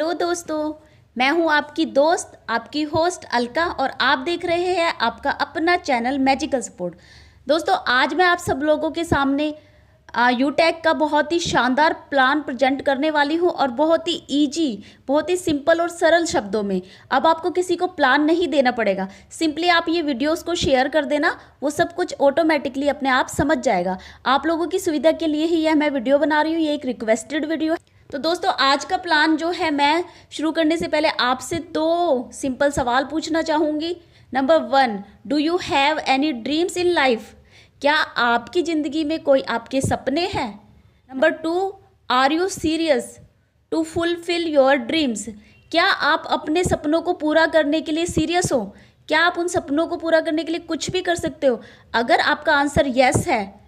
Hello दोस्तों। मैं हूं आपकी दोस्त, आपकी होस्ट अलका, और आप देख रहे हैं आपका अपना चैनल मैजिकल सपोर्ट। दोस्तों, आज मैं आप सब लोगों के सामने यूटेक का बहुत ही शानदार प्लान प्रेजेंट करने वाली हूं, और बहुत ही इजी, बहुत ही सिंपल और सरल शब्दों में। अब आपको किसी को प्लान नहीं देना पड़ेगा, सिंपली आप ये वीडियोस को शेयर कर देना, वो सब कुछ ऑटोमेटिकली अपने आप समझ जाएगा। आप लोगों की सुविधा के लिए ही यह मैं वीडियो बना रही हूँ, ये एक रिक्वेस्टेड वीडियो है। तो दोस्तों, आज का प्लान जो है, मैं शुरू करने से पहले आपसे दो सिंपल सवाल पूछना चाहूँगी। Number 1, do you have any dreams in life? क्या आपकी ज़िंदगी में कोई आपके सपने हैं? Number 2, are you serious to fulfil your dreams? क्या आप अपने सपनों को पूरा करने के लिए सीरियस हो? क्या आप उन सपनों को पूरा करने के लिए कुछ भी कर सकते हो? अगर आपका आंसर यस है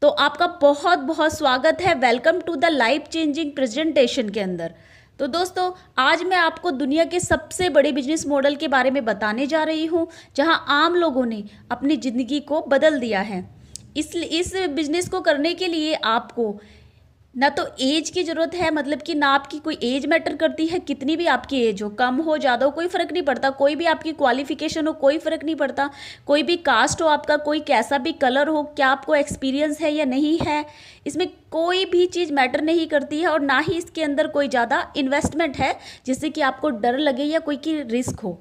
तो आपका बहुत बहुत स्वागत है, welcome to the life changing presentation के अंदर। तो दोस्तों, आज मैं आपको दुनिया के सबसे बड़े बिजनेस मॉडल के बारे में बताने जा रही हूं, जहां आम लोगों ने अपनी ज़िंदगी को बदल दिया है। इस बिजनेस को करने के लिए आपको ना तो एज की ज़रूरत है, मतलब कि ना आपकी कोई एज मैटर करती है, कितनी भी आपकी एज हो, कम हो ज़्यादा हो कोई फ़र्क नहीं पड़ता, कोई भी आपकी क्वालिफिकेशन हो कोई फ़र्क नहीं पड़ता, कोई भी कास्ट हो आपका, कोई कैसा भी कलर हो, क्या आपको एक्सपीरियंस है या नहीं है, इसमें कोई भी चीज़ मैटर नहीं करती है। और ना ही इसके अंदर कोई ज़्यादा इन्वेस्टमेंट है जिससे कि आपको डर लगे या कोई की रिस्क हो,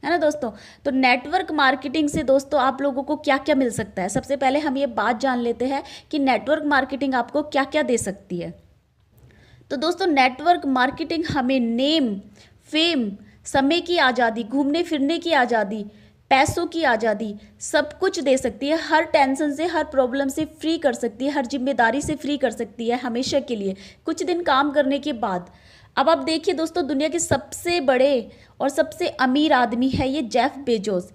है ना दोस्तों। तो नेटवर्क मार्केटिंग से दोस्तों आप लोगों को क्या क्या मिल सकता है, सबसे पहले हम ये बात जान लेते हैं कि नेटवर्क मार्केटिंग आपको क्या क्या दे सकती है। तो दोस्तों, नेटवर्क मार्केटिंग हमें नेम, फेम, समय की आज़ादी, घूमने फिरने की आज़ादी, पैसों की आज़ादी, सब कुछ दे सकती है। हर टेंशन से, हर प्रॉब्लम से फ्री कर सकती है, हर जिम्मेदारी से फ्री कर सकती है हमेशा के लिए, कुछ दिन काम करने के बाद। अब आप देखिए दोस्तों, दुनिया के सबसे बड़े और सबसे अमीर आदमी है ये जेफ बेजोस।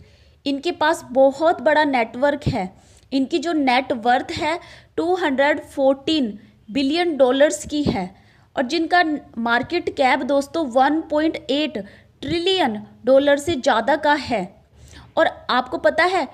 इनके पास बहुत बड़ा नेटवर्क है। इनकी जो नेट वर्थ है 214 बिलियन डॉलर्स की है, और जिनका मार्केट कैप दोस्तों 1.8 ट्रिलियन डॉलर से ज़्यादा का है। और आपको पता है,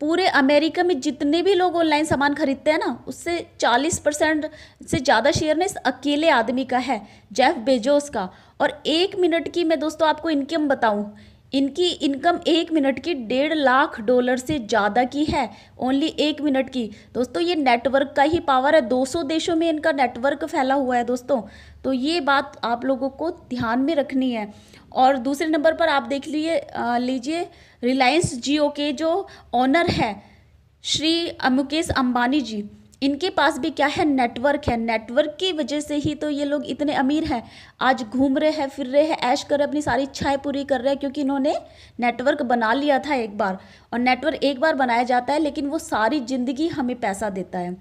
पूरे अमेरिका में जितने भी लोग ऑनलाइन सामान खरीदते हैं ना, उससे 40% से ज़्यादा शेयर ना इस अकेले आदमी का है, जेफ बेजोस का। और 1 मिनट की मैं दोस्तों आपको इनकम बताऊं, इनकी इनकम 1 मिनट की $1.5 लाख से ज़्यादा की है, ओनली 1 मिनट की। दोस्तों, ये नेटवर्क का ही पावर है, 200 देशों में इनका नेटवर्क फैला हुआ है दोस्तों। तो ये बात आप लोगों को ध्यान में रखनी है। और दूसरे नंबर पर आप देख लीजिए रिलायंस जियो के जो ऑनर है श्री मुकेश अंबानी जी, इनके पास भी क्या है, नेटवर्क है। नेटवर्क की वजह से ही तो ये लोग इतने अमीर हैं, आज घूम रहे हैं, फिर रहे हैं, ऐश कर रहे हैं, अपनी सारी इच्छाएं पूरी कर रहे हैं, क्योंकि इन्होंने नेटवर्क बना लिया था एक बार। और नेटवर्क एक बार बनाया जाता है, लेकिन वो सारी ज़िंदगी हमें पैसा देता है।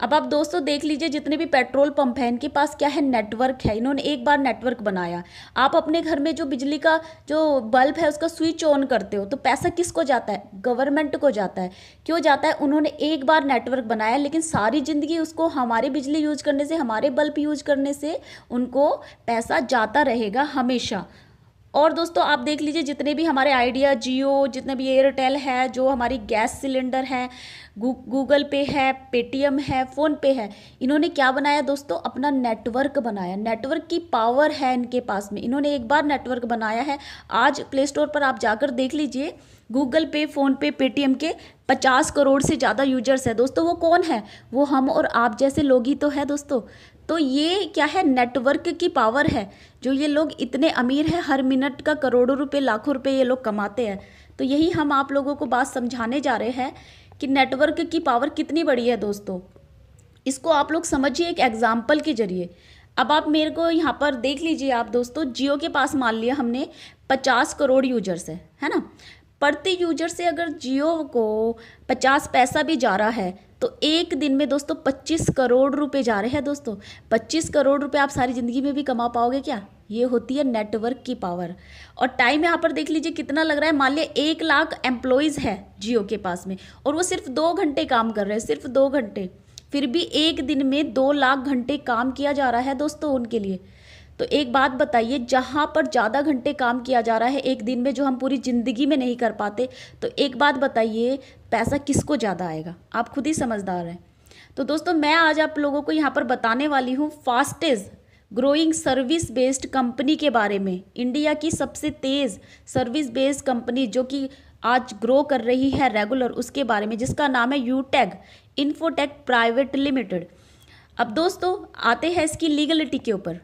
अब आप दोस्तों देख लीजिए, जितने भी पेट्रोल पंप हैं इनके पास क्या है, नेटवर्क है। इन्होंने एक बार नेटवर्क बनाया। आप अपने घर में जो बिजली का जो बल्ब है उसका स्विच ऑन करते हो, तो पैसा किसको जाता है? गवर्नमेंट को जाता है। क्यों जाता है? उन्होंने एक बार नेटवर्क बनाया, लेकिन सारी ज़िंदगी उसको हमारी बिजली यूज करने से, हमारे बल्ब यूज करने से उनको पैसा जाता रहेगा हमेशा। और दोस्तों आप देख लीजिए, जितने भी हमारे आइडिया, जियो, जितने भी एयरटेल है, जो हमारी गैस सिलेंडर है, गूगल पे है, पेटीएम है, फ़ोन पे है, इन्होंने क्या बनाया दोस्तों? अपना नेटवर्क बनाया। नेटवर्क की पावर है इनके पास में, इन्होंने एक बार नेटवर्क बनाया है। आज प्ले स्टोर पर आप जाकर देख लीजिए, गूगल पे, फ़ोन पे, पेटीएम के 50 करोड़ से ज़्यादा यूजर्स है दोस्तों। वो कौन है? वो हम और आप जैसे लोग ही तो है दोस्तों। तो ये क्या है, नेटवर्क की पावर है, जो ये लोग इतने अमीर हैं, हर मिनट का करोड़ों रुपए, लाखों रुपए ये लोग कमाते हैं। तो यही हम आप लोगों को बात समझाने जा रहे हैं कि नेटवर्क की पावर कितनी बड़ी है दोस्तों। इसको आप लोग समझिए एक एग्जाम्पल के जरिए। अब आप मेरे को यहाँ पर देख लीजिए, आप दोस्तों, जियो के पास मान लिया हमने 50 करोड़ यूजर्स है ना। प्रति यूजर से अगर जियो को 50 पैसा भी जा रहा है, तो एक दिन में दोस्तों 25 करोड़ रुपए जा रहे हैं दोस्तों। 25 करोड़ रुपए आप सारी ज़िंदगी में भी कमा पाओगे क्या? ये होती है नेटवर्क की पावर। और टाइम यहाँ पर देख लीजिए कितना लग रहा है। मान लिया 1 लाख एम्प्लॉयज़ है जियो के पास में, और वो सिर्फ 2 घंटे काम कर रहे हैं, सिर्फ 2 घंटे। फिर भी एक दिन में 2 लाख घंटे काम किया जा रहा है दोस्तों उनके लिए। तो एक बात बताइए, जहाँ पर ज़्यादा घंटे काम किया जा रहा है एक दिन में, जो हम पूरी ज़िंदगी में नहीं कर पाते, तो एक बात बताइए, पैसा किसको ज़्यादा आएगा? आप खुद ही समझदार हैं। तो दोस्तों, मैं आज आप लोगों को यहाँ पर बताने वाली हूँ fastest growing service based company के बारे में। इंडिया की सबसे तेज़ सर्विस बेस्ड कंपनी जो कि आज ग्रो कर रही है रेगुलर, उसके बारे में, जिसका नाम है यूटैग इन्फोटेक प्राइवेट लिमिटेड। अब दोस्तों आते हैं इसकी लीगलिटी के ऊपर।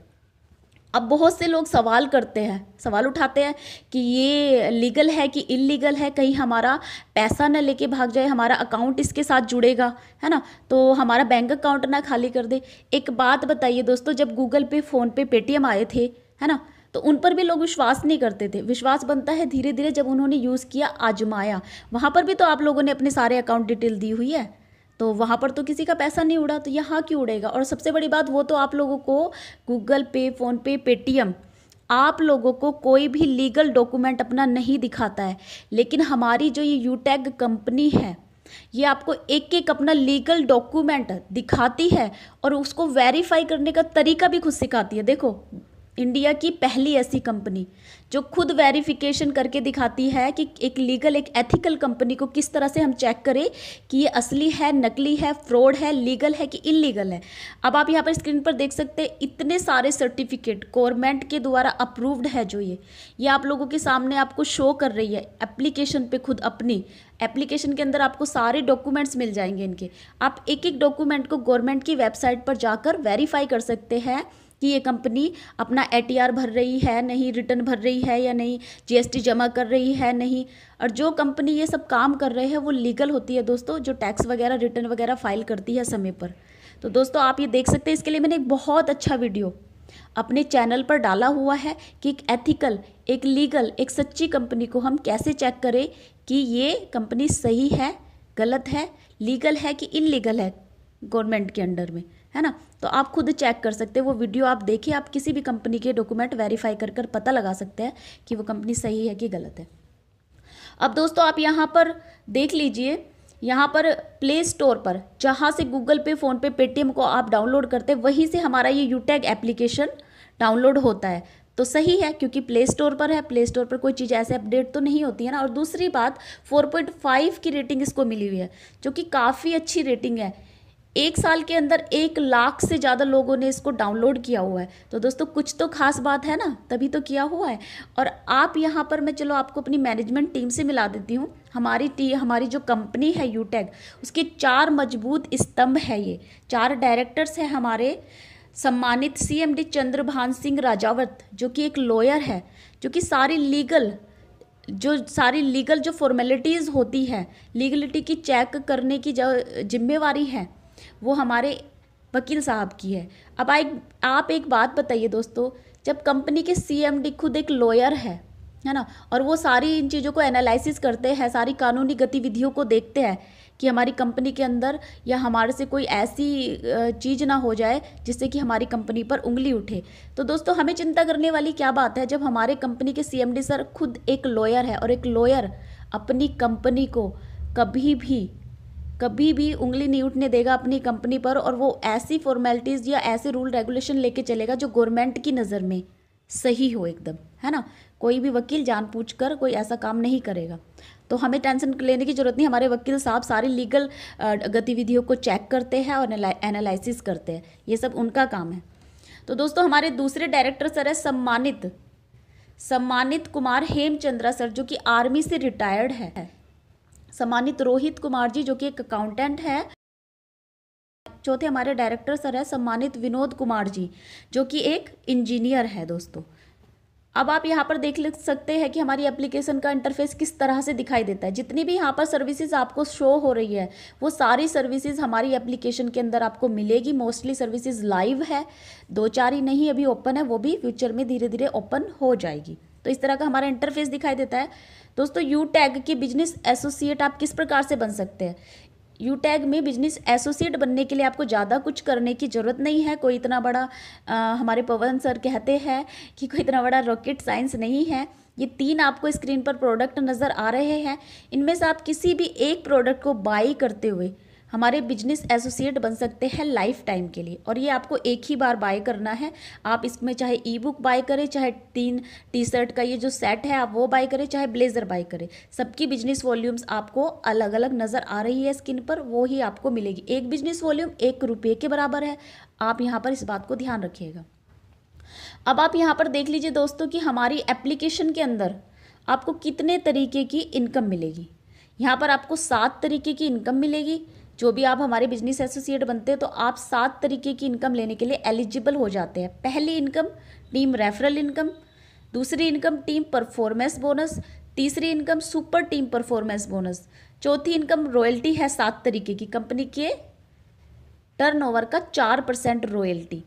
अब बहुत से लोग सवाल करते हैं, सवाल उठाते हैं कि ये लीगल है कि इलीगल है, कहीं हमारा पैसा न लेके भाग जाए, हमारा अकाउंट इसके साथ जुड़ेगा, है ना, तो हमारा बैंक अकाउंट ना खाली कर दे। एक बात बताइए दोस्तों, जब गूगल पे, फ़ोन पे, पेटीएम आए थे, है ना, तो उन पर भी लोग विश्वास नहीं करते थे। विश्वास बनता है धीरे धीरे जब उन्होंने यूज़ किया, आजमाया। वहाँ पर भी तो आप लोगों ने अपने सारे अकाउंट डिटेल दी हुई है, तो वहाँ पर तो किसी का पैसा नहीं उड़ा, तो यहाँ क्यों उड़ेगा। और सबसे बड़ी बात, वो तो आप लोगों को गूगल पे, फ़ोन पे, पेटीएम, आप लोगों को कोई भी लीगल डॉक्यूमेंट अपना नहीं दिखाता है। लेकिन हमारी जो ये यूटैग कंपनी है, ये आपको एक एक अपना लीगल डॉक्यूमेंट दिखाती है और उसको वेरीफाई करने का तरीका भी खुद सिखाती है। देखो, इंडिया की पहली ऐसी कंपनी जो खुद वेरिफिकेशन करके दिखाती है कि एक लीगल, एक एथिकल कंपनी को किस तरह से हम चेक करें कि ये असली है, नकली है, फ्रॉड है, लीगल है कि इलीगल है। अब आप यहाँ पर स्क्रीन पर देख सकते हैं इतने सारे सर्टिफिकेट गवर्नमेंट के द्वारा अप्रूव्ड है, जो ये आप लोगों के सामने आपको शो कर रही है एप्लीकेशन पे। खुद अपनी एप्लीकेशन के अंदर आपको सारे डॉक्यूमेंट्स मिल जाएंगे इनके। आप एक एक डॉक्यूमेंट को गवर्नमेंट की वेबसाइट पर जाकर वेरीफाई कर सकते हैं कि ये कंपनी अपना ATR भर रही है नहीं, रिटर्न भर रही है या नहीं, GST जमा कर रही है नहीं। और जो कंपनी ये सब काम कर रहे हैं वो लीगल होती है दोस्तों, जो टैक्स वगैरह, रिटर्न वगैरह फाइल करती है समय पर। तो दोस्तों आप ये देख सकते हैं, इसके लिए मैंने एक बहुत अच्छा वीडियो अपने चैनल पर डाला हुआ है कि एक एथिकल, एक लीगल, एक सच्ची कंपनी को हम कैसे चेक करें कि ये कंपनी सही है, गलत है, लीगल है कि इलीगल है गवर्नमेंट के अंडर में, है ना। तो आप खुद चेक कर सकते हैं, वो वीडियो आप देखिए, आप किसी भी कंपनी के डॉक्यूमेंट वेरीफाई कर कर पता लगा सकते हैं कि वो कंपनी सही है कि गलत है। अब दोस्तों आप यहाँ पर देख लीजिए, यहाँ पर प्ले स्टोर पर जहाँ से गूगल पे, फ़ोन पे, पेटीएम को आप डाउनलोड करते हैं, वहीं से हमारा ये यूटैग एप्लीकेशन डाउनलोड होता है। तो सही है, क्योंकि प्ले स्टोर पर है, प्ले स्टोर पर कोई चीज़ ऐसे अपडेट तो नहीं होती है ना। और दूसरी बात, 4.5 की रेटिंग इसको मिली हुई है, जो कि काफ़ी अच्छी रेटिंग है। 1 साल के अंदर 1 लाख से ज़्यादा लोगों ने इसको डाउनलोड किया हुआ है। तो दोस्तों कुछ तो खास बात है ना, तभी तो किया हुआ है। और आप यहाँ पर, मैं चलो आपको अपनी मैनेजमेंट टीम से मिला देती हूँ। हमारी जो कंपनी है यूटैग, उसके 4 मजबूत स्तंभ है। ये 4 डायरेक्टर्स हैं हमारे सम्मानित CMD चंद्रभान सिंह राजावत, जो कि एक लॉयर है, जो कि सारी लीगल जो फॉर्मेलिटीज़ होती है, लीगलिटी की चेक करने की जो जिम्मेवारी है, वो हमारे वकील साहब की है। अब आप एक बात बताइए दोस्तों, जब कंपनी के CMD खुद एक लॉयर है ना, और वो सारी इन चीज़ों को एनालिसिस करते हैं, सारी कानूनी गतिविधियों को देखते हैं कि हमारी कंपनी के अंदर या हमारे से कोई ऐसी चीज़ ना हो जाए जिससे कि हमारी कंपनी पर उंगली उठे, तो दोस्तों हमें चिंता करने वाली क्या बात है, जब हमारे कंपनी के CMD सर खुद एक लॉयर है। और एक लॉयर अपनी कंपनी को कभी भी उंगली नहीं उठने देगा अपनी कंपनी पर, और वो ऐसी फॉर्मेलिटीज़ या ऐसे रूल रेगुलेशन लेके चलेगा जो गवर्नमेंट की नज़र में सही हो एकदम, है ना। कोई भी वकील जानबूझकर कोई ऐसा काम नहीं करेगा। तो हमें टेंशन लेने की ज़रूरत नहीं, हमारे वकील साहब सारी लीगल गतिविधियों को चेक करते हैं और एनालिसिस करते हैं, ये सब उनका काम है। तो दोस्तों हमारे दूसरे डायरेक्टर सर है सम्मानित कुमार हेमचंद्रा सर, जो कि आर्मी से रिटायर्ड है। सम्मानित रोहित कुमार जी, जो कि एक अकाउंटेंट है। चौथे हमारे डायरेक्टर सर है सम्मानित विनोद कुमार जी, जो कि एक इंजीनियर है दोस्तों। अब आप यहाँ पर देख सकते हैं कि हमारी एप्लीकेशन का इंटरफेस किस तरह से दिखाई देता है। जितनी भी यहाँ पर सर्विसेज आपको शो हो रही है, वो सारी सर्विसेज हमारी एप्लीकेशन के अंदर आपको मिलेगी। मोस्टली सर्विसेज लाइव है, 2-4 ही नहीं अभी ओपन है, वो भी फ्यूचर में धीरे धीरे ओपन हो जाएगी। तो इस तरह का हमारा इंटरफेस दिखाई देता है दोस्तों। यूटैग के बिजनेस एसोसिएट आप किस प्रकार से बन सकते हैं। यूटैग में बिजनेस एसोसिएट बनने के लिए आपको ज़्यादा कुछ करने की ज़रूरत नहीं है। कोई इतना बड़ा हमारे पवन सर कहते हैं कि कोई इतना बड़ा रॉकेट साइंस नहीं है। ये 3 आपको स्क्रीन पर प्रोडक्ट नज़र आ रहे हैं, इनमें से आप किसी भी एक प्रोडक्ट को बाई करते हुए हमारे बिजनेस एसोसिएट बन सकते हैं लाइफ टाइम के लिए। और ये आपको एक ही बार बाय करना है। आप इसमें चाहे ई-बुक बाय करें, चाहे 3 टी-शर्ट का ये जो सेट है आप वो बाय करें, चाहे ब्लेज़र बाय करें, सबकी बिजनेस वॉल्यूम्स आपको अलग अलग नज़र आ रही है स्क्रीन पर, वो ही आपको मिलेगी। एक बिजनेस वॉल्यूम 1 रुपये के बराबर है। आप यहाँ पर इस बात को ध्यान रखिएगा। अब आप यहाँ पर देख लीजिए दोस्तों कि हमारी एप्लीकेशन के अंदर आपको कितने तरीके की इनकम मिलेगी। यहाँ पर आपको 7 तरीके की इनकम मिलेगी। जो भी आप हमारे बिजनेस एसोसिएट बनते हैं तो आप 7 तरीके की इनकम लेने के लिए एलिजिबल हो जाते हैं। पहली इनकम टीम रेफरल इनकम, दूसरी इनकम टीम परफॉर्मेंस बोनस, तीसरी income super team performance bonus, चौथी इनकम रॉयल्टी है 7 तरीके की, कंपनी के टर्नओवर का 4% रॉयल्टी,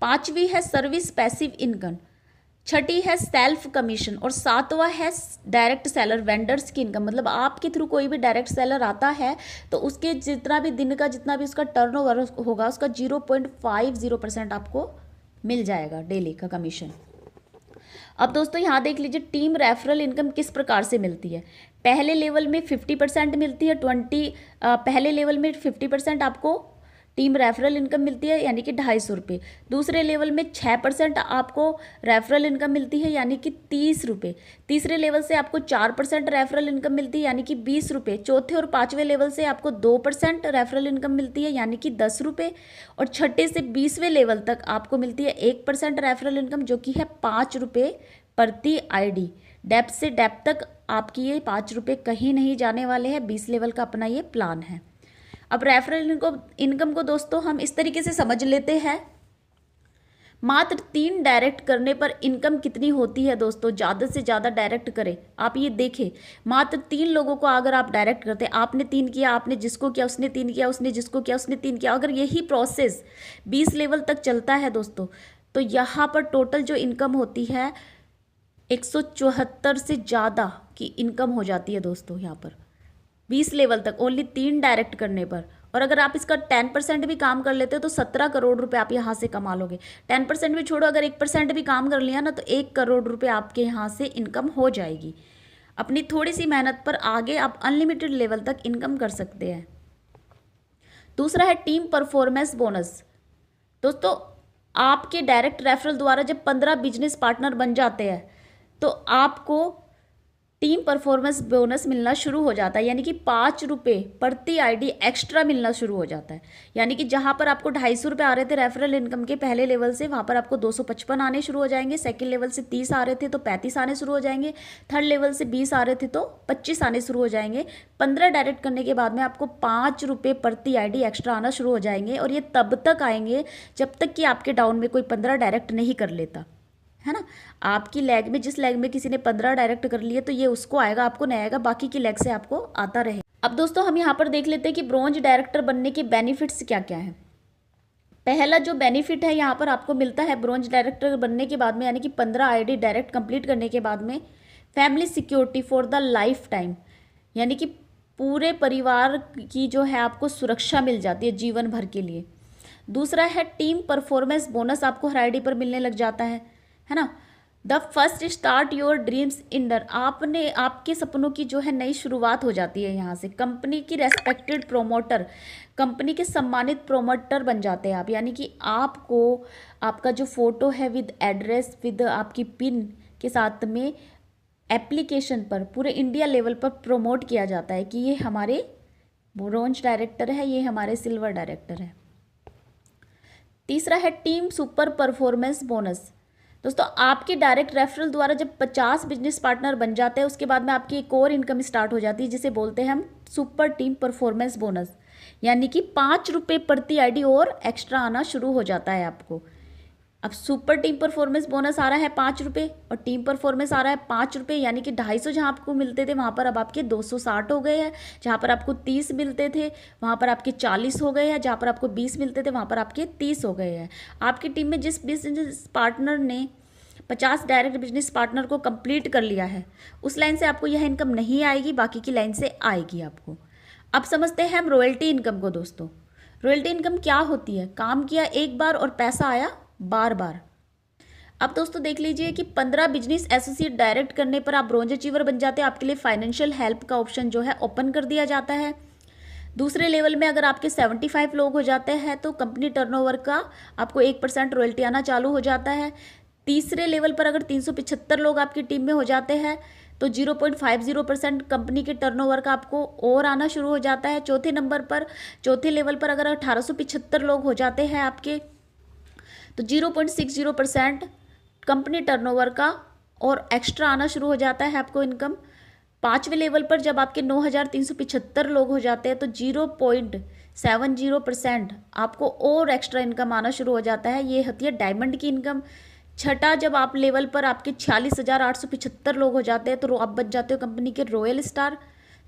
पांचवी है सर्विस पैसिव इनकम, छठी है सेल्फ कमीशन और सातवां है डायरेक्ट सेलर वेंडर्स की इनकम। मतलब आपके थ्रू कोई भी डायरेक्ट सेलर आता है तो उसके जितना भी दिन का जितना भी उसका टर्नओवर होगा उसका 0.50% आपको मिल जाएगा डेली का कमीशन। अब दोस्तों यहाँ देख लीजिए टीम रेफरल इनकम किस प्रकार से मिलती है। पहले लेवल में 50% मिलती है, पहले लेवल में 50% आपको टीम रेफरल इनकम मिलती है यानी कि 250 रुपये। दूसरे लेवल में 6% आपको रेफरल इनकम मिलती है यानी कि 30 रुपये। तीसरे लेवल से आपको 4% रेफरल इनकम मिलती है यानी कि 20 रुपये। चौथे और पाँचवें लेवल से आपको 2% रेफरल इनकम मिलती है यानी कि 10 रुपये। और छठे से 20वें लेवल तक आपको मिलती है 1% रेफरल इनकम जो कि है 5 रुपये प्रति आईडी। डेप्थ से डेप्थ तक आपकी ये 5 रुपये कहीं नहीं जाने वाले हैं। 20 लेवल का अपना ये प्लान है। अब रेफरल इनकम को दोस्तों हम इस तरीके से समझ लेते हैं। मात्र 3 डायरेक्ट करने पर इनकम कितनी होती है दोस्तों, ज़्यादा से ज़्यादा डायरेक्ट करें। आप ये देखें, मात्र 3 लोगों को अगर आप डायरेक्ट करते हैं, आपने 3 किया, आपने जिसको किया उसने 3 किया, उसने जिसको किया उसने 3 किया, अगर यही प्रोसेस 20 लेवल तक चलता है दोस्तों तो यहाँ पर टोटल जो इनकम होती है 174 से ज़्यादा की इनकम हो जाती है दोस्तों यहाँ पर 20 लेवल तक ओनली 3 डायरेक्ट करने पर। और अगर आप इसका 10% भी काम कर लेते हो तो 17 करोड़ रुपए आप यहाँ से कमा लोगे। 10% भी छोड़ो, अगर 1% भी काम कर लिया ना तो 1 करोड़ रुपए आपके यहाँ से इनकम हो जाएगी। अपनी थोड़ी सी मेहनत पर आगे आप अनलिमिटेड लेवल तक इनकम कर सकते हैं। दूसरा है टीम परफॉर्मेंस बोनस। दोस्तों आपके डायरेक्ट रेफरल द्वारा जब 15 बिजनेस पार्टनर बन जाते हैं तो आपको टीम परफॉर्मेंस बोनस मिलना शुरू हो जाता है यानी कि 5 रुपये प्रति आईडी एक्स्ट्रा मिलना शुरू हो जाता है। यानी कि जहां पर आपको 250 रुपये आ रहे थे रेफरल इनकम के पहले लेवल से, वहां पर आपको 255 आने शुरू हो जाएंगे। सेकंड लेवल से 30 आ रहे थे तो 35 आने शुरू हो जाएंगे। थर्ड लेवल से 20 आ रहे थे तो 25 आने शुरू हो जाएंगे। 15 डायरेक्ट करने के बाद में आपको 5 रुपये प्रति आईडी एक्स्ट्रा आना शुरू हो जाएंगे। और ये तब तक आएंगे जब तक कि आपके डाउन में कोई 15 डायरेक्ट नहीं कर लेता, है ना। आपकी लेग में जिस लेग में किसी ने 15 डायरेक्ट कर लिए तो ये उसको आएगा, आपको नहीं आएगा, बाकी की लेग से आपको आता रहे। अब दोस्तों हम यहाँ पर देख लेते हैं कि ब्रोंज डायरेक्टर बनने के बेनिफिट्स क्या क्या है। पहला जो बेनिफिट है यहाँ पर आपको मिलता है ब्रोंज डायरेक्टर बनने के बाद में यानी कि 15 आईडी डायरेक्ट कंप्लीट करने के बाद में family security for the life time, यानी कि पूरे परिवार की जो है आपको सुरक्षा मिल जाती है जीवन भर के लिए। दूसरा है टीम परफॉर्मेंस बोनस आपको हर आईडी पर मिलने लग जाता है ना। The first start your dreams under, आपने आपके सपनों की जो है नई शुरुआत हो जाती है यहाँ से। कंपनी की रेस्पेक्टेड प्रोमोटर, कंपनी के सम्मानित प्रोमोटर बन जाते हैं आप, यानी कि आपको आपका जो फोटो है विद एड्रेस विद आपकी पिन के साथ में एप्लीकेशन पर पूरे इंडिया लेवल पर प्रमोट किया जाता है कि ये हमारे ब्रोंज डायरेक्टर है, ये हमारे सिल्वर डायरेक्टर है। तीसरा है टीम सुपर परफॉर्मेंस बोनस। दोस्तों आपके डायरेक्ट रेफरल द्वारा जब 50 बिजनेस पार्टनर बन जाते हैं उसके बाद में आपकी एक और इनकम स्टार्ट हो जाती है जिसे बोलते हैं हम सुपर टीम परफॉर्मेंस बोनस, यानी कि 5 रुपये प्रति आईडी और एक्स्ट्रा आना शुरू हो जाता है आपको। अब सुपर टीम परफॉर्मेंस बोनस आ रहा है 5 रुपये और टीम परफॉर्मेंस आ रहा है 5 रुपये, यानी कि 250 जहाँ आपको मिलते थे वहाँ पर अब आपके 260 हो गए हैं। जहाँ पर आपको 30 मिलते थे वहाँ पर आपके 40 हो गए हैं। जहाँ पर आपको 20 मिलते थे वहाँ पर आपके 30 हो गए हैं। आपकी टीम में जिस बिजनेस पार्टनर ने 50 डायरेक्ट बिजनेस पार्टनर को कंप्लीट कर लिया है उस लाइन से आपको यह इनकम नहीं आएगी, बाकी की लाइन से आएगी आपको। अब समझते हैं हम रॉयल्टी इनकम को। दोस्तों रॉयल्टी इनकम क्या होती है? काम किया एक बार और पैसा आया बार बार। अब दोस्तों देख लीजिए कि 15 बिजनेस एसोसिएट डायरेक्ट करने पर आप ब्रोंज अचीवर बन जाते हैं। आपके लिए फाइनेंशियल हेल्प का ऑप्शन जो है ओपन कर दिया जाता है। दूसरे लेवल में अगर आपके 75 लोग हो जाते हैं तो कंपनी टर्नओवर का आपको 1% रॉयल्टी आना चालू हो जाता है। तीसरे लेवल पर अगर 375 लोग आपकी टीम में हो जाते हैं तो 0.50% कंपनी के टर्नओवर का आपको और आना शुरू हो जाता है। चौथे लेवल पर अगर 1875 लोग हो जाते हैं आपके तो 0.60% कंपनी टर्नओवर का और एक्स्ट्रा आना शुरू हो जाता है आपको इनकम। 5वें लेवल पर जब आपके 9,375 लोग हो जाते हैं तो 0.70% आपको और एक्स्ट्रा इनकम आना शुरू हो जाता है। ये होती है डायमंड की इनकम। छठा जब आप लेवल पर आपके 46,875 लोग हो जाते हैं तो आप बच जाते हो कंपनी के रॉयल स्टार।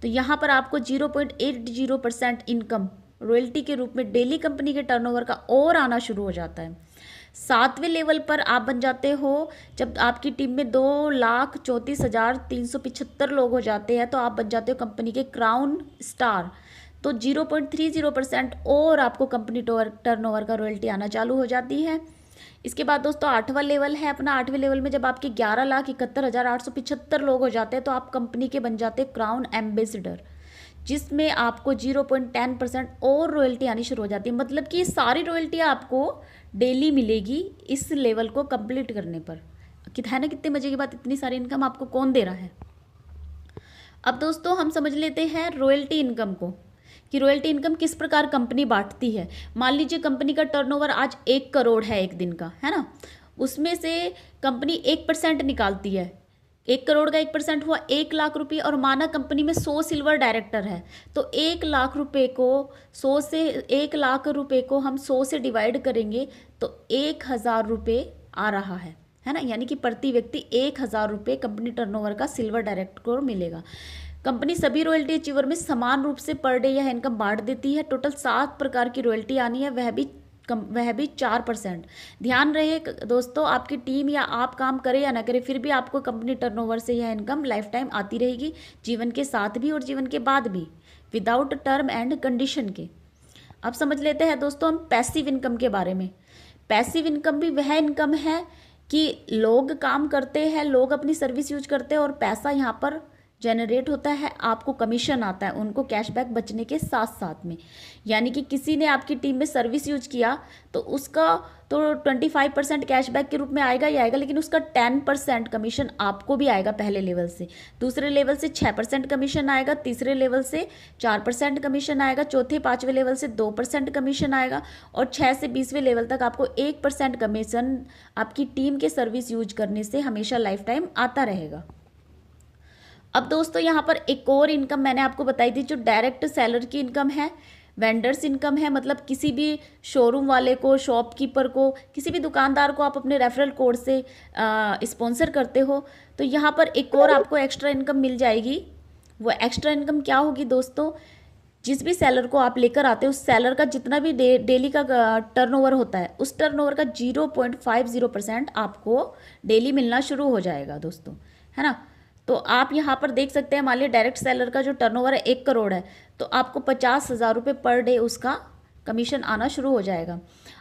तो यहाँ पर आपको 0.80% इनकम रॉयल्टी के रूप में डेली कंपनी के टर्नओवर का और आना शुरू हो जाता है। 7वें लेवल पर आप बन जाते हो जब आपकी टीम में 2,34,375 लोग हो जाते हैं तो आप बन जाते हो कंपनी के क्राउन स्टार। तो 0.30% और आपको कंपनी टर्नओवर का रॉयल्टी आना चालू हो जाती है। इसके बाद दोस्तों 8वां लेवल है अपना। 8वें लेवल में जब आपके 11,71,875 लोग हो जाते हैं तो आप कंपनी के बन जाते हैं क्राउन एम्बेसडर, जिसमें आपको 0.10% और रॉयल्टी आनी शुरू हो जाती है। मतलब कि ये सारी रॉयल्टी आपको डेली मिलेगी इस लेवल को कंप्लीट करने पर। है ना कितने मजे की बात, इतनी सारी इनकम आपको कौन दे रहा है। अब दोस्तों हम समझ लेते हैं रॉयल्टी इनकम को कि रॉयल्टी इनकम किस प्रकार कंपनी बांटती है। मान लीजिए कंपनी का टर्नओवर आज 1 करोड़ है एक दिन का, है ना, उसमें से कंपनी 1% निकालती है। 1 करोड़ का 1% हुआ 1 लाख रुपये। और माना कंपनी में 100 सिल्वर डायरेक्टर है तो 1 लाख रुपये को 1 लाख रुपये को हम 100 से डिवाइड करेंगे तो 1,000 रुपये आ रहा है ना। यानी कि प्रति व्यक्ति 1,000 रुपये कंपनी टर्नओवर का सिल्वर डायरेक्टर को मिलेगा। कंपनी सभी रॉयल्टी अचीवर में समान रूप से पर डे यह इनकम बांट देती है। टोटल 7 प्रकार की रॉयल्टी आनी है, वह भी 4%। ध्यान रहे दोस्तों, आपकी टीम या आप काम करे या ना करे फिर भी आपको कंपनी टर्नओवर से यह इनकम लाइफ टाइम आती रहेगी, जीवन के साथ भी और जीवन के बाद भी, विदाउट टर्म एंड कंडीशन के। अब समझ लेते हैं दोस्तों हम पैसिव इनकम के बारे में। पैसिव इनकम भी वह इनकम है कि लोग काम करते हैं, लोग अपनी सर्विस यूज करते हैं और पैसा यहाँ पर जनरेट होता है, आपको कमीशन आता है उनको कैशबैक बचने के साथ साथ में। यानी कि किसी ने आपकी टीम में सर्विस यूज किया तो उसका तो 25% कैशबैक के रूप में आएगा ही आएगा, लेकिन उसका 10% कमीशन आपको भी आएगा पहले लेवल से। दूसरे लेवल से 6% कमीशन आएगा, तीसरे लेवल से 4% कमीशन आएगा, चौथे 5वें लेवल से 2% कमीशन आएगा और 6 से 20वें लेवल तक आपको 1% कमीशन आपकी टीम के सर्विस यूज करने से हमेशा लाइफ टाइम आता रहेगा। अब दोस्तों यहाँ पर एक और इनकम मैंने आपको बताई थी जो डायरेक्ट सेलर की इनकम है, वेंडर्स इनकम है। मतलब किसी भी शोरूम वाले को, शॉपकीपर को, किसी भी दुकानदार को आप अपने रेफरल कोड से स्पॉन्सर करते हो तो यहाँ पर एक और आपको एक्स्ट्रा इनकम मिल जाएगी। वो एक्स्ट्रा इनकम क्या होगी दोस्तों, जिस भी सेलर को आप लेकर आते हो उस सेलर का जितना भी डेली का टर्नओवर होता है उस टर्नओवर का 0.50% आपको डेली मिलना शुरू हो जाएगा दोस्तों, है ना। तो आप यहाँ पर देख सकते हैं मान लीजिए डायरेक्ट सेलर का जो टर्नओवर है 1 करोड़ है तो आपको 50,000 रुपये पर डे उसका कमीशन आना शुरू हो जाएगा।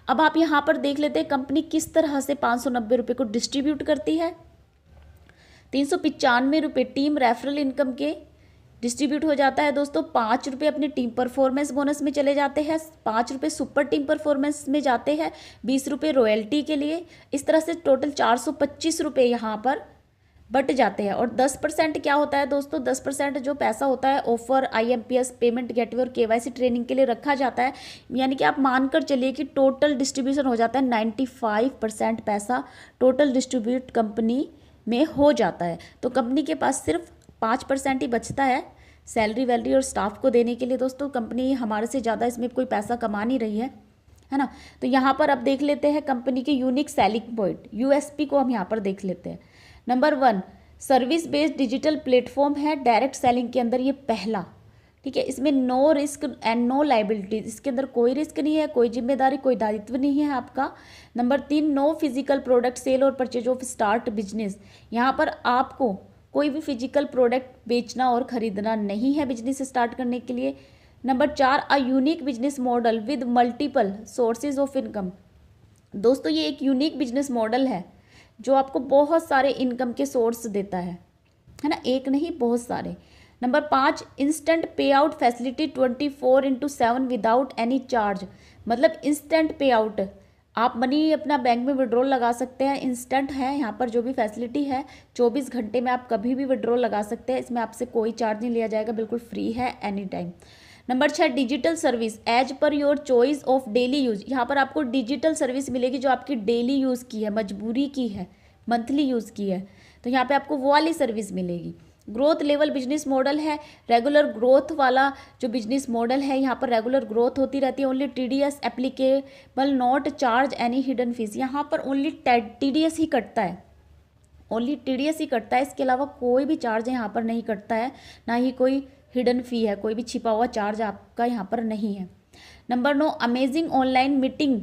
अब आप यहाँ पर देख लेते हैं कंपनी किस तरह से 590 रुपये को डिस्ट्रीब्यूट करती है। 395 रुपये टीम रेफरल इनकम के डिस्ट्रीब्यूट हो जाता है दोस्तों। 5 रुपये अपने टीम परफॉर्मेंस बोनस में चले जाते हैं, 5 रुपये सुपर टीम परफॉर्मेंस में जाते हैं, 20 रुपये रॉयल्टी के लिए। इस तरह से टोटल 425 रुपये यहाँ पर बट जाते हैं। और 10% क्या होता है दोस्तों, 10% जो पैसा होता है ऑफर, IMPS, पेमेंट गेटवे और KYC ट्रेनिंग के लिए रखा जाता है। यानी कि आप मानकर चलिए कि टोटल डिस्ट्रीब्यूशन हो जाता है 95% पैसा टोटल डिस्ट्रीब्यूट कंपनी में हो जाता है। तो कंपनी के पास सिर्फ 5% ही बचता है सैलरी वैलरी और स्टाफ को देने के लिए। दोस्तों कंपनी हमारे से ज़्यादा इसमें कोई पैसा कमा नहीं रही है ना। तो यहाँ पर अब देख लेते हैं कंपनी के यूनिक सेलिंग पॉइंट, USP को हम यहाँ पर देख लेते हैं। Number 1 service based digital platform है डायरेक्ट सेलिंग के अंदर, ये पहला, ठीक है। इसमें no risk and no liabilities, इसके अंदर कोई रिस्क नहीं है, कोई जिम्मेदारी, कोई दायित्व नहीं है आपका। Number 3 no physical product sale और परचेज ऑफ स्टार्ट बिजनेस, यहाँ पर आपको कोई भी फिजिकल प्रोडक्ट बेचना और खरीदना नहीं है बिजनेस स्टार्ट करने के लिए। Number 4 a unique business model with multiple sources of income, दोस्तों ये एक यूनिक बिजनेस मॉडल है जो आपको बहुत सारे इनकम के सोर्स देता है ना, एक नहीं बहुत सारे। नंबर 5 इंस्टेंट पे out facility 24/7 without any charge, मतलब इंस्टेंट पे आउट, आप मनी अपना बैंक में विड्रॉल लगा सकते हैं, इंस्टेंट है यहाँ पर जो भी फैसिलिटी है, 24 घंटे में आप कभी भी विड्रॉल लगा सकते हैं, इसमें आपसे कोई चार्ज नहीं लिया जाएगा, बिल्कुल फ्री है any time. Number 6 digital service as per your choice of daily use, यहाँ पर आपको डिजिटल सर्विस मिलेगी जो आपकी डेली यूज़ की है, मजबूरी की है, मंथली यूज़ की है, तो यहाँ पे आपको वो वाली सर्विस मिलेगी। ग्रोथ लेवल बिजनेस मॉडल है, रेगुलर ग्रोथ वाला जो बिजनेस मॉडल है, यहाँ पर रेगुलर ग्रोथ होती रहती है। Only TDS applicable, not charge any hidden fees. यहाँ पर ओनली TDS ही कटता है, ओनली TDS ही कटता है, इसके अलावा कोई भी चार्ज यहाँ पर नहीं कटता है, ना ही कोई हिडन फी है, कोई भी छिपा हुआ चार्ज आपका यहाँ पर नहीं है। Number 9, amazing online meeting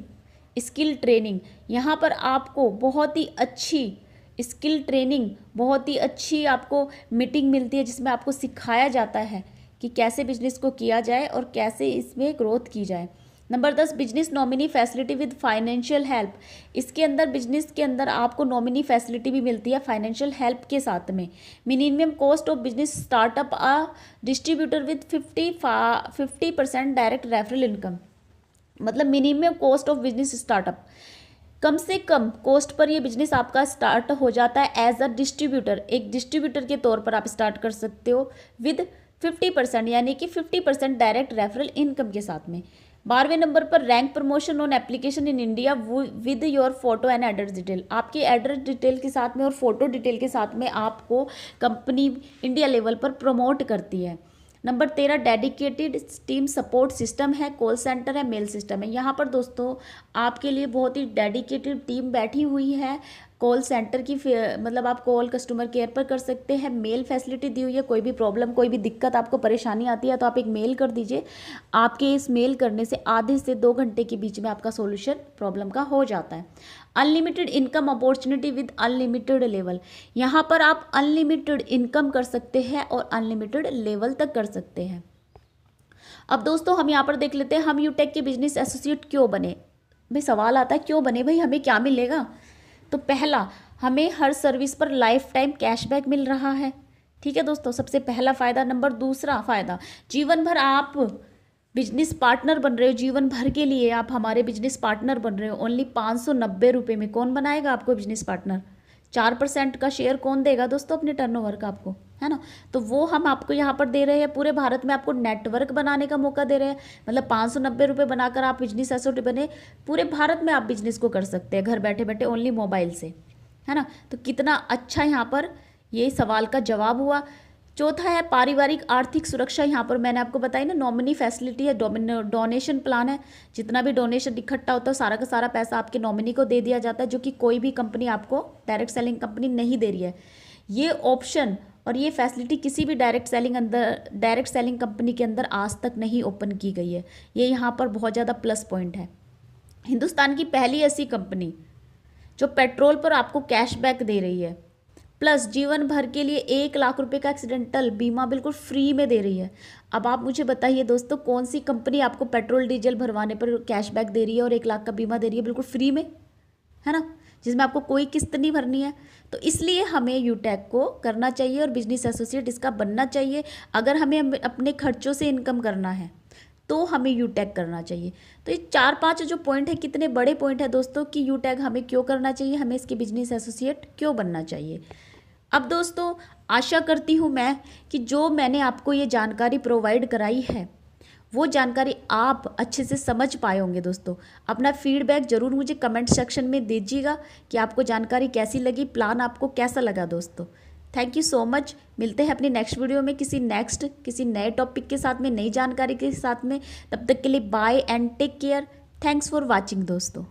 skill training. यहाँ पर आपको बहुत ही अच्छी स्किल ट्रेनिंग, बहुत ही अच्छी आपको मीटिंग मिलती है, जिसमें आपको सिखाया जाता है कि कैसे बिजनेस को किया जाए और कैसे इसमें ग्रोथ की जाए। Number 10, business nominee facility with financial help. इसके अंदर बिजनेस के अंदर आपको नॉमिनी फैसिलिटी भी मिलती है फाइनेंशियल हेल्प के साथ में। Minimum cost of business startup a distributor with 50% direct referral income. मतलब minimum cost of business startup, कम से कम कॉस्ट पर ये बिजनेस आपका स्टार्ट हो जाता है एज अ डिस्ट्रीब्यूटर। एक डिस्ट्रीब्यूटर के तौर पर आप स्टार्ट कर सकते हो विद 50%, यानी कि 50% डायरेक्ट रेफरल इनकम के साथ में। 12वें नंबर पर rank promotion on application in India with your photo and address detail. आपकी एड्रेस डिटेल के साथ में और फोटो डिटेल के साथ में आपको कंपनी इंडिया लेवल पर प्रमोट करती है। Number 13, dedicated team support system है, कॉल सेंटर है, मेल सिस्टम है। यहाँ पर दोस्तों आपके लिए बहुत ही डेडिकेटेड टीम बैठी हुई है। कॉल सेंटर की मतलब आप कॉल कस्टमर केयर पर कर सकते हैं। मेल फैसिलिटी दी हुई है, कोई भी प्रॉब्लम, कोई भी दिक्कत, आपको परेशानी आती है तो आप एक मेल कर दीजिए। आपके इस मेल करने से आधे से 2 घंटे के बीच में आपका सोल्यूशन प्रॉब्लम का हो जाता है। Unlimited income opportunity with unlimited level. यहाँ पर आप अनलिमिटेड इनकम कर सकते हैं और अनलिमिटेड लेवल तक कर सकते हैं। अब दोस्तों हम यहाँ पर देख लेते हैं हम यूटेक के बिजनेस एसोसिएट क्यों बने। भाई सवाल आता है क्यों बने, भाई हमें क्या मिलेगा। तो पहला, हमें हर सर्विस पर लाइफ टाइम कैशबैक मिल रहा है। ठीक है दोस्तों, सबसे पहला फ़ायदा। नंबर दूसरा फ़ायदा, जीवन भर आप बिजनेस पार्टनर बन रहे हो, जीवन भर के लिए आप हमारे बिजनेस पार्टनर बन रहे हो। ओनली 590 रुपये में कौन बनाएगा आपको बिजनेस पार्टनर। 4% का शेयर कौन देगा दोस्तों अपने टर्नओवर का आपको, है ना। तो वो हम आपको यहाँ पर दे रहे हैं। पूरे भारत में आपको नेटवर्क बनाने का मौका दे रहे हैं। मतलब 590 रुपये बनाकर आप बिजनेस एसोसिएट बने, पूरे भारत में आप बिजनेस को कर सकते हैं घर बैठे बैठे ओनली मोबाइल से, है ना। तो कितना अच्छा यहाँ पर ये सवाल का जवाब हुआ। चौथा है पारिवारिक आर्थिक सुरक्षा। यहाँ पर मैंने आपको बताई ना, नॉमिनी फैसिलिटी है, डोनेशन प्लान है। जितना भी डोनेशन इकट्ठा होता है सारा का सारा पैसा आपके नॉमिनी को दे दिया जाता है, जो कि कोई भी कंपनी आपको डायरेक्ट सेलिंग कंपनी नहीं दे रही है। ये ऑप्शन और ये फैसिलिटी किसी भी डायरेक्ट सेलिंग कंपनी के अंदर आज तक नहीं ओपन की गई है। ये यहाँ पर बहुत ज़्यादा प्लस पॉइंट है। हिंदुस्तान की पहली ऐसी कंपनी जो पेट्रोल पर आपको कैशबैक दे रही है, प्लस जीवन भर के लिए 1 लाख रुपए का एक्सीडेंटल बीमा बिल्कुल फ्री में दे रही है। अब आप मुझे बताइए दोस्तों, कौन सी कंपनी आपको पेट्रोल डीजल भरवाने पर कैशबैक दे रही है और 1 लाख का बीमा दे रही है बिल्कुल फ्री में, है ना, जिसमें आपको कोई किस्त नहीं भरनी है। तो इसलिए हमें यूटेक को करना चाहिए और बिजनेस एसोसिएट इसका बनना चाहिए। अगर हमें अपने खर्चों से इनकम करना है तो हमें यूटेक करना चाहिए। तो ये 4-5 जो पॉइंट है, कितने बड़े पॉइंट है दोस्तों कि यूटेक हमें क्यों करना चाहिए, हमें इसके बिजनेस एसोसिएट क्यों बनना चाहिए। अब दोस्तों आशा करती हूँ मैं कि जो मैंने आपको ये जानकारी प्रोवाइड कराई है वो जानकारी आप अच्छे से समझ पाए होंगे। दोस्तों अपना फीडबैक ज़रूर मुझे कमेंट सेक्शन में दीजिएगा कि आपको जानकारी कैसी लगी, प्लान आपको कैसा लगा। दोस्तों थैंक यू सो मच। मिलते हैं अपनी नेक्स्ट वीडियो में किसी नए टॉपिक के साथ में, नई जानकारी के साथ में। तब तक के लिए bye and take care. Thanks for watching दोस्तों।